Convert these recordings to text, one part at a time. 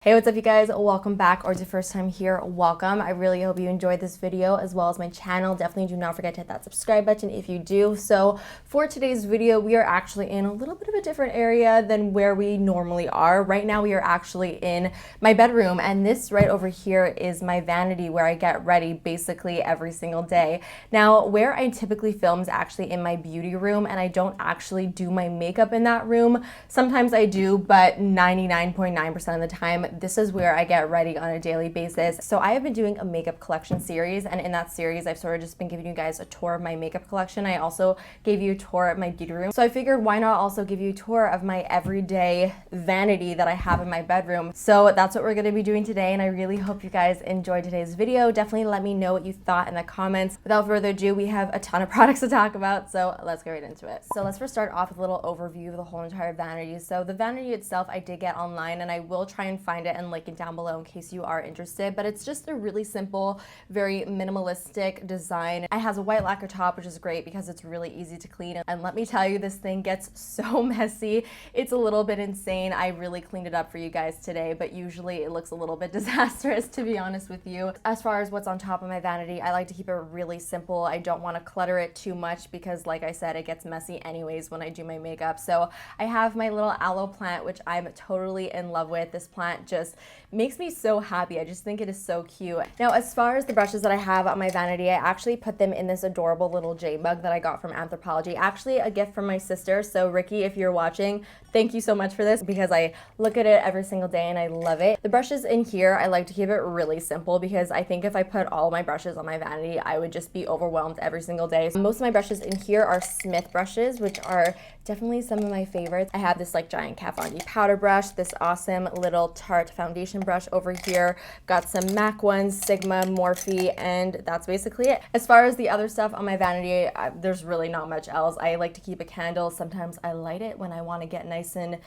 Hey, what's up you guys? Welcome back, or it's your first time here, welcome. I really hope you enjoyed this video as well as my channel. Definitely do not forget to hit that subscribe button if you do. So for today's video, we are actually in a little bit of a different area than where we normally are. Right now we are actually in my bedroom, and this right over here is my vanity where I get ready basically every single day. Now, where I typically film is actually in my beauty room, and I don't actually do my makeup in that room. Sometimes I do, but 99.9% of the time, this is where I get ready on a daily basis. So I have been doing a makeup collection series, and in that series I've sort of just been giving you guys a tour of my makeup collection. I also gave you a tour of my beauty room, so I figured why not also give you a tour of my everyday vanity that I have in my bedroom. So that's what we're going to be doing today, and I really hope you guys enjoyed today's video. Definitely let me know what you thought in the comments. Without further ado, we have a ton of products to talk about, so let's get right into it. So let's first start off with a little overview of the whole entire vanity. So the vanity itself I did get online, and I will try and find it and link it down below in case you are interested, but it's just a really simple, very minimalistic design. It has a white lacquer top, which is great because it's really easy to clean, and let me tell you, this thing gets so messy. It's a little bit insane. I really cleaned it up for you guys today, but usually it looks a little bit disastrous, to be honest with you. As far as what's on top of my vanity, I like to keep it really simple. I don't want to clutter it too much because, like I said, it gets messy anyways when I do my makeup. So I have my little aloe plant, which I'm totally in love with. This plant just makes me so happy. I just think it is so cute. Now, as far as the brushes that I have on my vanity, I actually put them in this adorable little jade mug that I got from Anthropologie. Actually, a gift from my sister. So Ricky, if you're watching, thank you so much for this because I look at it every single day and I love it. The brushes in here, I like to keep it really simple because I think if I put all my brushes on my vanity, I would just be overwhelmed every single day. So most of my brushes in here are Smith brushes, which are definitely some of my favorites. I have this like giant Kat Von D powder brush, this awesome little Tarte foundation brush over here, got some MAC ones, Sigma, Morphe, and that's basically it. As far as the other stuff on my vanity, there's really not much else. I like to keep a candle. Sometimes I light it when I want to get nice and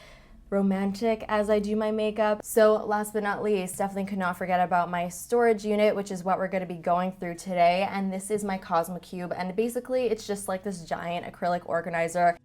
romantic as I do my makeup. So last but not least, definitely could not forget about my storage unit, which is what we're going to be going through today. And this is my Cosmo Cube, and basically it's just like this giant acrylic organizer.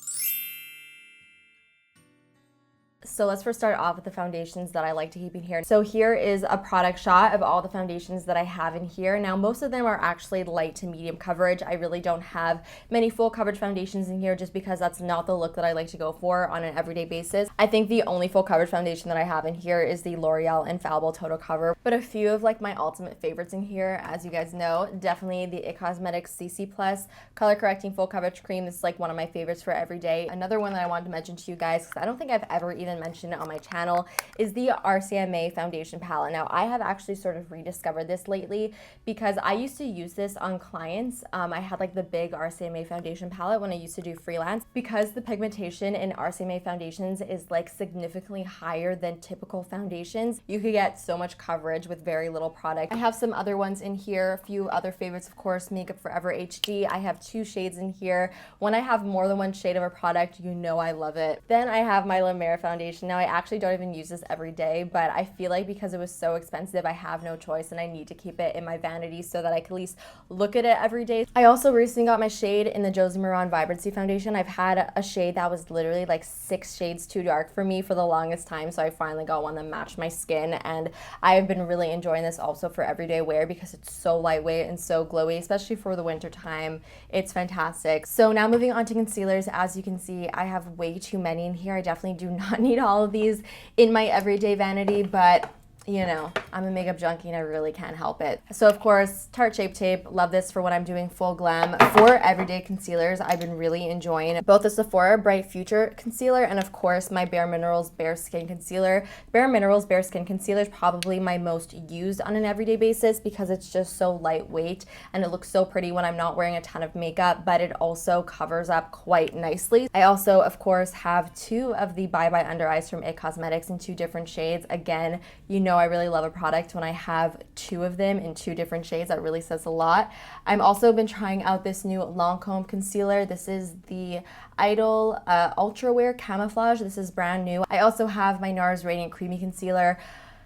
So let's first start off with the foundations that I like to keep in here. So here is a product shot of all the foundations that I have in here. Now, most of them are actually light to medium coverage. I really don't have many full coverage foundations in here just because that's not the look that I like to go for on an everyday basis. I think the only full coverage foundation that I have in here is the L'Oreal Infallible Total Cover. But a few of like my ultimate favorites in here, as you guys know, definitely the It Cosmetics CC Plus Color Correcting Full Coverage Cream. This is like one of my favorites for every day. Another one that I wanted to mention to you guys, because I don't think I've ever even mentioned it on my channel, is the RCMA foundation palette. Now, I have actually sort of rediscovered this lately because I used to use this on clients. I had like the big RCMA foundation palette when I used to do freelance. Because the pigmentation in RCMA foundations is like significantly higher than typical foundations, you could get so much coverage with very little product. I have some other ones in here, a few other favorites, of course, Makeup Forever HD. I have 2 shades in here. When I have more than one shade of a product, you know I love it. Then I have my La Mer foundation. Now, I actually don't even use this every day, but I feel like because it was so expensive, I have no choice and I need to keep it in my vanity so that I can at least look at it every day. I also recently got my shade in the Josie Maran Vibrancy foundation. I've had a shade that was literally like 6 shades too dark for me for the longest time, so I finally got one that matched my skin, and I have been really enjoying this also for everyday wear because it's so lightweight and so glowy, especially for the winter time. It's fantastic. So now moving on to concealers. As you can see, I have way too many in here. I definitely do not need all of these in my everyday vanity, but you know, I'm a makeup junkie and I really can't help it. So of course, Tarte Shape Tape, love this for when I'm doing full glam. For everyday concealers, I've been really enjoying both the Sephora Bright Future Concealer and of course my Bare Minerals Bare Skin Concealer. Bare Minerals Bare Skin Concealer is probably my most used on an everyday basis because it's just so lightweight and it looks so pretty when I'm not wearing a ton of makeup, but it also covers up quite nicely. I also, of course, have 2 of the Bye Bye Under Eyes from It Cosmetics in 2 different shades. Again, you know I really love a product when I have 2 of them in 2 different shades. That really says a lot. I've also been trying out this new Lancome concealer. This is the Idol Ultra Wear Camouflage. This is brand new. I also have my NARS Radiant Creamy Concealer.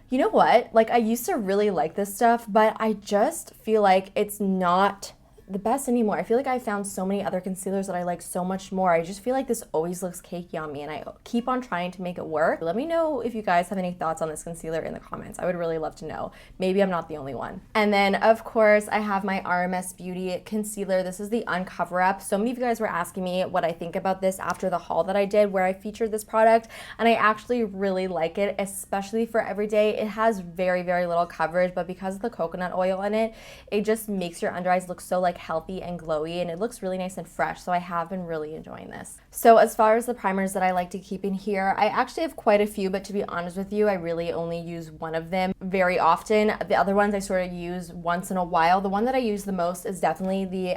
You know what? Like, I used to really like this stuff, but I just feel like it's not the best anymore. I feel like I found so many other concealers that I like so much more. I just feel like this always looks cakey on me, and I keep on trying to make it work. Let me know if you guys have any thoughts on this concealer in the comments. I would really love to know. Maybe I'm not the only one. And then of course I have my RMS Beauty concealer. This is the Uncover Up. So many of you guys were asking me what I think about this after the haul that I did where I featured this product, and I actually really like it, especially for everyday. It has very, very little coverage, but because of the coconut oil in it, it just makes your under eyes look so like healthy and glowy, and it looks really nice and fresh. So I have been really enjoying this. So as far as the primers that I like to keep in here, I actually have quite a few, but to be honest with you, I really only use one of them very often. The other ones I sort of use once in a while. The one that I use the most is definitely the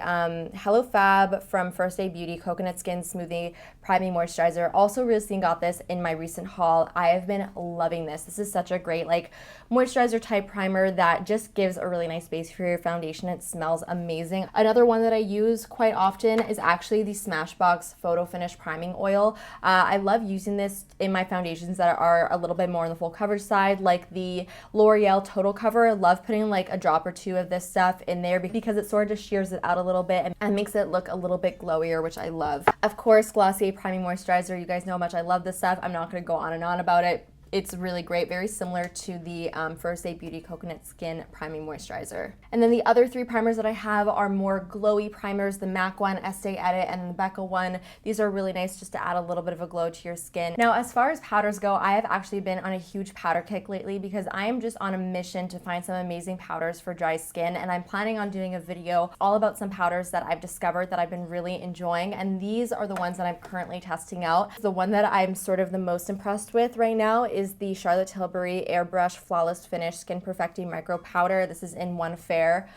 Hello Fab from First Aid Beauty Coconut Skin Smoothie Priming Moisturizer. Also recently got this in my recent haul. I have been loving this. This is such a great like moisturizer type primer that just gives a really nice base for your foundation. It smells amazing. Another one that I use quite often is actually the Smashbox Photo Finish Priming Oil. I love using this in my foundations that are a little bit more on the full coverage side, like the L'Oreal Total Cover. I love putting like a drop or two of this stuff in there because it sort of just shears it out a little bit and makes it look a little bit glowier, which I love. Of course, Glossier Priming Moisturizer. You guys know how much I love this stuff. I'm not going to go on and on about it. It's really great, very similar to the First Aid Beauty Coconut Skin Priming Moisturizer. And then the other three primers that I have are more glowy primers, the MAC one, Estee Edit, and the Becca one. These are really nice just to add a little bit of a glow to your skin. Now, as far as powders go, I have actually been on a huge powder kick lately because I am just on a mission to find some amazing powders for dry skin, and I'm planning on doing a video all about some powders that I've discovered that I've been really enjoying, and these are the ones that I'm currently testing out. The one that I'm sort of the most impressed with right now is the Charlotte Tilbury Airbrush Flawless Finish Skin Perfecting Micro Powder. This is in One Fair.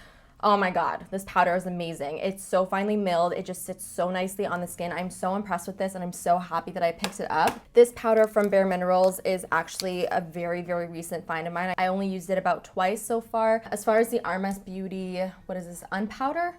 Oh my god, this powder is amazing. It's so finely milled. It just sits so nicely on the skin. I'm so impressed with this, and I'm so happy that I picked it up. This powder from Bare Minerals is actually a very, very recent find of mine. I only used it about twice so far. As far as the RMS Beauty, what is this, Unpowder?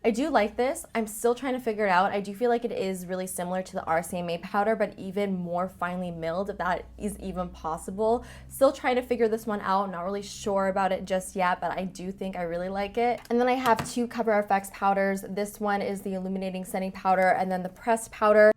I do like this. I'm still trying to figure it out. I do feel like it is really similar to the RCMA powder, but even more finely milled, if that is even possible. Still trying to figure this one out. Not really sure about it just yet, but I do think I really like it. And then I have two Cover FX powders. This one is the Illuminating Setting Powder, and then the Pressed Powder.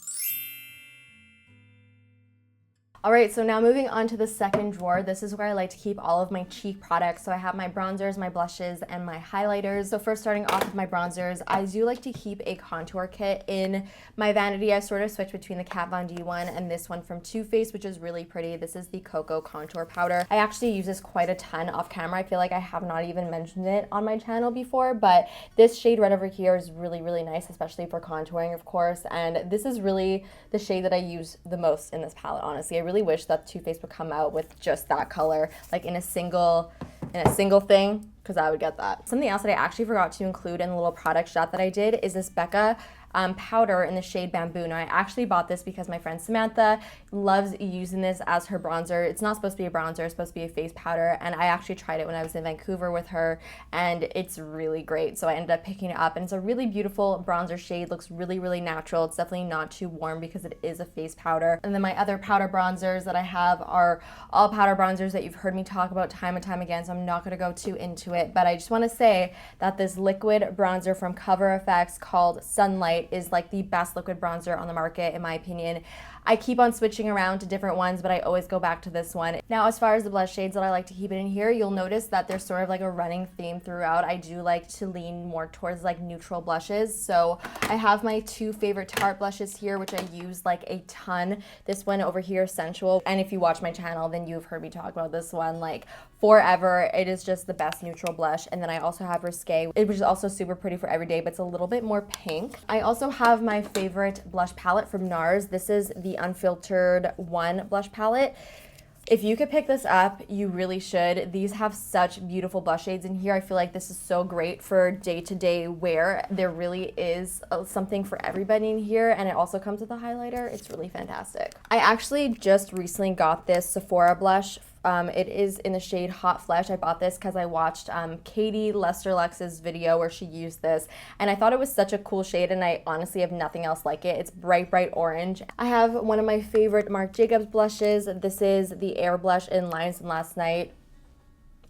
All right, so now moving on to the second drawer. This is where I like to keep all of my cheek products. So I have my bronzers, my blushes, and my highlighters. So first starting off with my bronzers, I do like to keep a contour kit in my vanity. I sort of switch between the Kat Von D one and this one from Too Faced, which is really pretty. This is the Cocoa Contour Powder. I actually use this quite a ton off camera. I feel like I have not even mentioned it on my channel before, but this shade right over here is really, really nice, especially for contouring, of course. And this is really the shade that I use the most in this palette, honestly. I really wish that Too Faced would come out with just that color, like in a single thing, because I would get that. Something else that I actually forgot to include in the little product shot that I did is this Becca powder in the shade Bamboo. Now, I actually bought this because my friend Samantha loves using this as her bronzer. It's not supposed to be a bronzer, it's supposed to be a face powder, and I actually tried it when I was in Vancouver with her, and it's really great. So I ended up picking it up, and it's a really beautiful bronzer shade. Looks really, really natural. It's definitely not too warm because it is a face powder. And then my other powder bronzers that I have are all powder bronzers that you've heard me talk about time and time again, so I'm not going to go too into it, but I just want to say that this liquid bronzer from Cover FX called Sunlight is like the best liquid bronzer on the market, in my opinion. I keep on switching around to different ones, but I always go back to this one. Now, as far as the blush shades that I like to keep it in here, you'll notice that there's sort of like a running theme throughout. I do like to lean more towards like neutral blushes. So I have my two favorite Tarte blushes here, which I use like a ton. This one over here, Sensual. And if you watch my channel, then you've heard me talk about this one like forever. It is just the best neutral blush. And then I also have Risque, which is also super pretty for every day, but it's a little bit more pink. I also have my favorite blush palette from NARS. This is the Unfiltered One blush palette. If you could pick this up, you really should. These have such beautiful blush shades in here. I feel like this is so great for day-to-day wear. There really is something for everybody in here, and it also comes with a highlighter. It's really fantastic. I actually just recently got this Sephora blush. It is in the shade Hot Flesh. I bought this because I watched Katie Lester-Lux's video where she used this, and I thought it was such a cool shade, and I honestly have nothing else like it. It's bright, bright orange. I have one of my favorite Marc Jacobs blushes. This is the Air Blush in Lions and Last Night.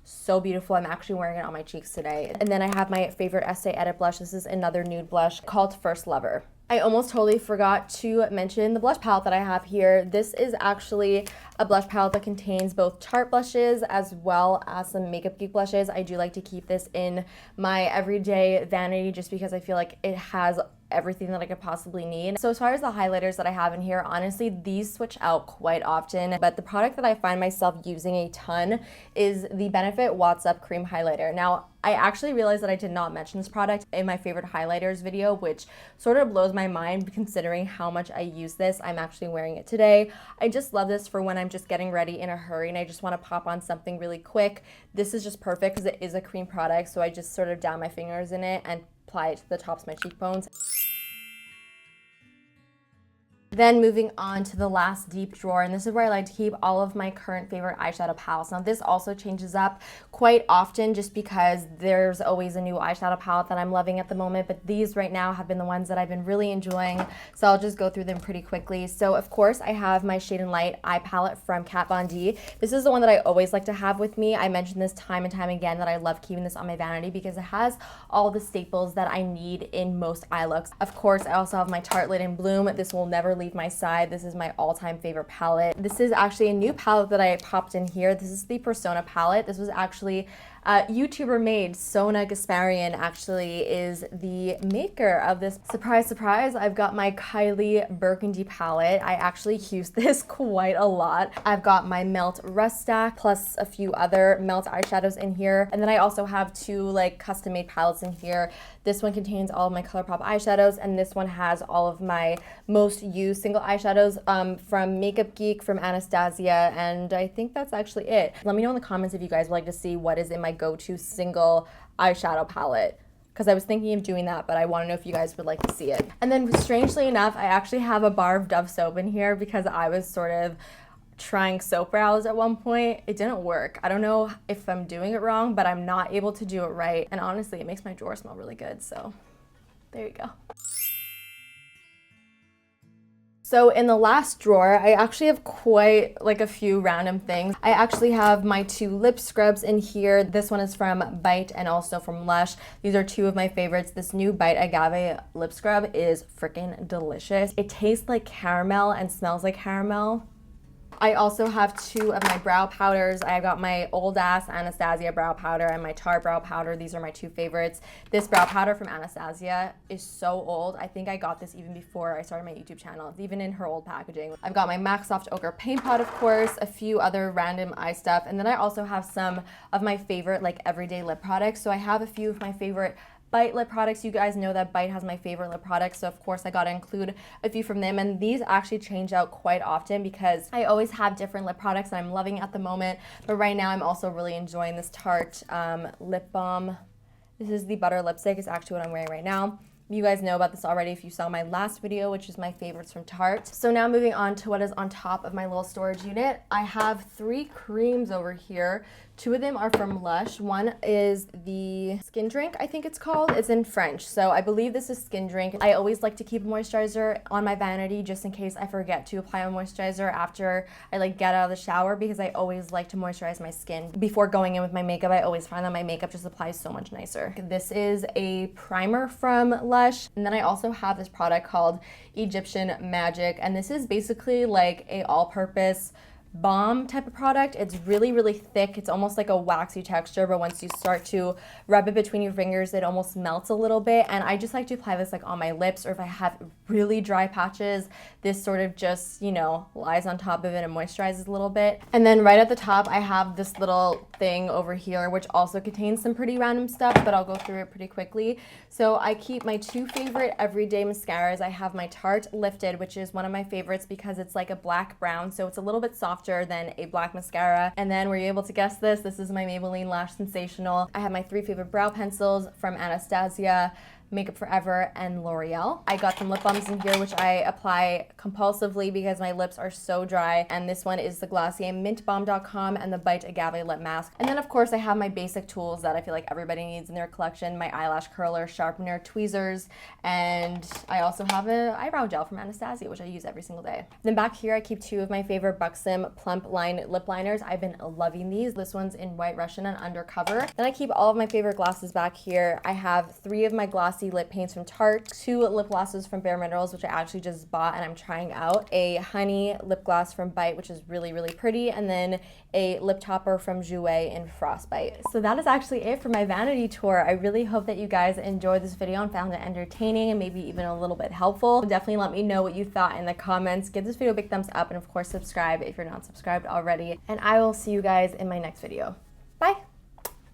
So beautiful. I'm actually wearing it on my cheeks today. And then I have my favorite Estee Edit blush. This is another nude blush called First Lover. I almost totally forgot to mention the blush palette that I have here. This is actually a blush palette that contains both Tarte blushes as well as some Makeup Geek blushes. I do like to keep this in my everyday vanity just because I feel like it has everything that I could possibly need. So as far as the highlighters that I have in here, honestly, these switch out quite often, but the product that I find myself using a ton is the Benefit Watts Up Cream Highlighter. Now, I actually realized that I did not mention this product in my favorite highlighters video, which sort of blows my mind considering how much I use this. I'm actually wearing it today. I just love this for when I'm just getting ready in a hurry and I just want to pop on something really quick. This is just perfect because it is a cream product, so I just sort of down my fingers in it and apply it to the tops of my cheekbones. Then moving on to the last deep drawer, and this is where I like to keep all of my current favorite eyeshadow palettes. Now this also changes up quite often just because there's always a new eyeshadow palette that I'm loving at the moment, but these right now have been the ones that I've been really enjoying, so I'll just go through them pretty quickly. So of course I have my Shade and Light eye palette from Kat Von D. This is the one that I always like to have with me. I mentioned this time and time again that I love keeping this on my vanity because it has all the staples that I need in most eye looks. Of course I also have my Tarte Lit in Bloom. This will never leave my side. This is my all-time favorite palette. This is actually a new palette that I popped in here. This is the Persona palette. This was actually YouTuber made. Sona Gasparian actually is the maker of this. Surprise, surprise, I've got my Kylie Burgundy palette. I actually use this quite a lot. I've got my Melt Rust Stack plus a few other Melt eyeshadows in here. And then I also have two like custom made palettes in here. This one contains all of my ColourPop eyeshadows, and this one has all of my most used single eyeshadows from Makeup Geek, from Anastasia, and I think that's actually it. Let me know in the comments if you guys would like to see what is in my go-to single eyeshadow palette, because I was thinking of doing that, but I want to know if you guys would like to see it. And then strangely enough, I actually have a bar of Dove soap in here because I was sort of trying soap brows at one point. It didn't work. I don't know if I'm doing it wrong, but I'm not able to do it right. And honestly, it makes my drawer smell really good, so there you go. So in the last drawer, I actually have quite like a few random things. I actually have my two lip scrubs in here. This one is from Bite and also from Lush. These are two of my favorites. This new Bite Agave lip scrub is freaking delicious. It tastes like caramel and smells like caramel. I also have two of my brow powders. I got my old ass Anastasia brow powder and my Tarte brow powder. These are my two favorites. This brow powder from Anastasia is so old. I think I got this even before I started my YouTube channel. It's even in her old packaging. I've got my MAC Soft Ochre paint pot, of course, a few other random eye stuff, and then I also have some of my favorite like everyday lip products. So I have a few of my favorite Bite lip products. You guys know that Bite has my favorite lip products, so of course I gotta include a few from them, and these actually change out quite often because I always have different lip products that I'm loving at the moment, but right now I'm also really enjoying this Tarte lip balm. This is the Butter Lipstick. It's actually what I'm wearing right now. You guys know about this already if you saw my last video, which is my favorites from Tarte. So now moving on to what is on top of my little storage unit. I have three creams over here. Two of them are from Lush. One is the Skin Drink, I think it's called. It's in French, so I believe this is Skin Drink. I always like to keep a moisturizer on my vanity just in case I forget to apply a moisturizer after I like get out of the shower, because I always like to moisturize my skin before going in with my makeup. I always find that my makeup just applies so much nicer. This is a primer from Lush, and then I also have this product called Egyptian Magic, and this is basically like a all-purpose balm type of product. It's really, really thick. It's almost like a waxy texture, but once you start to rub it between your fingers, it almost melts a little bit. And I just like to apply this like on my lips, or if I have really dry patches, this sort of just, you know, lies on top of it and moisturizes a little bit. And then right at the top, I have this little thing over here, which also contains some pretty random stuff, but I'll go through it pretty quickly. So I keep my two favorite everyday mascaras. I have my Tarte Lifted, which is one of my favorites because it's like a black brown, so it's a little bit softer than a black mascara. And then were you able to guess this? This is my Maybelline Lash Sensational. I have my three favorite brow pencils from Anastasia. Makeup Forever, and L'Oreal. I got some lip balms in here, which I apply compulsively because my lips are so dry. And this one is the Glossier Mintbalm.com and the Bite Agave Lip Mask. And then of course I have my basic tools that I feel like everybody needs in their collection. My eyelash curler, sharpener, tweezers, and I also have an eyebrow gel from Anastasia, which I use every single day. Then back here I keep 2 of my favorite Buxom Plump Line lip liners. I've been loving these. This one's in White Russian and Undercover. Then I keep all of my favorite glosses back here. I have 3 of my glossy lip paints from Tarte, 2 lip glosses from Bare Minerals, which I actually just bought and I'm trying out, a honey lip gloss from Bite, which is really, really pretty, and then a lip topper from Jouer in Frostbite. So that is actually it for my vanity tour. I really hope that you guys enjoyed this video and found it entertaining and maybe even a little bit helpful. Definitely let me know what you thought in the comments. Give this video a big thumbs up and of course subscribe if you're not subscribed already. And I will see you guys in my next video.